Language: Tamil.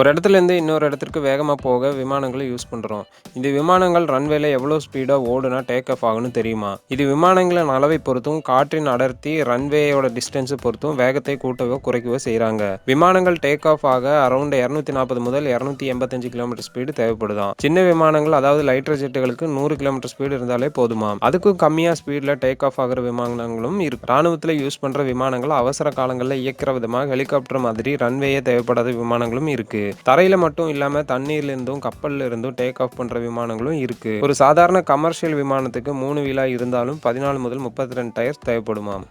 ஒரு இடத்துலேருந்து இன்னொரு இடத்திற்கு வேகமா போக விமானங்கள யூஸ் பண்றோம். இந்த விமானங்கள் ரன்வேல எவ்வளோ ஸ்பீடா ஓடுனா டேக் ஆஃப் ஆகும்னு தெரியுமா? இது விமானங்களின் அளவை பொறுத்தும், காற்றின் அடர்த்தி, ரன்வேயோட டிஸ்டன்ஸ் பொறுத்தும் வேகத்தை கூட்டவோ, குறைக்கவோ செய்றாங்க. விமானங்கள் டேக் ஆஃப் ஆக அரவுண்ட் 240 முதல் 285 கிலோமீட்டர் ஸ்பீடு தேவைப்படுதாம். சின்ன விமானங்கள் அதாவது லைட்டர் ஜெட்டுகளுக்கு 100 கிலோமீட்டர் ஸ்பீடு இருந்தாலே போதுமாம். அதுக்கும் கம்மியா ஸ்பீட்ல டேக் ஆஃப் ஆகுற விமானங்களும் இருக்கு. ராணுவத்துல யூஸ் பண்ற விமானங்கள் அவசர காலங்கள்ல இயக்கிற விதமா ஹெலிகாப்டர் மாதிரி ரன்வேயே தேவைப்படாத விமானங்களும் இருக்கு. தரையில மட்டும் இல்லாம தண்ணீர்ல இருந்தும் கப்பல்ல இருந்தும் டேக் ஆஃப் பண்ற விமானங்களும் இருக்கு. ஒரு சாதாரண கமர்ஷியல் விமானத்துக்கு 3 வீலா இருந்தாலும் 14 முதல் 32 டயர்ஸ் தேவைப்படுமாம்.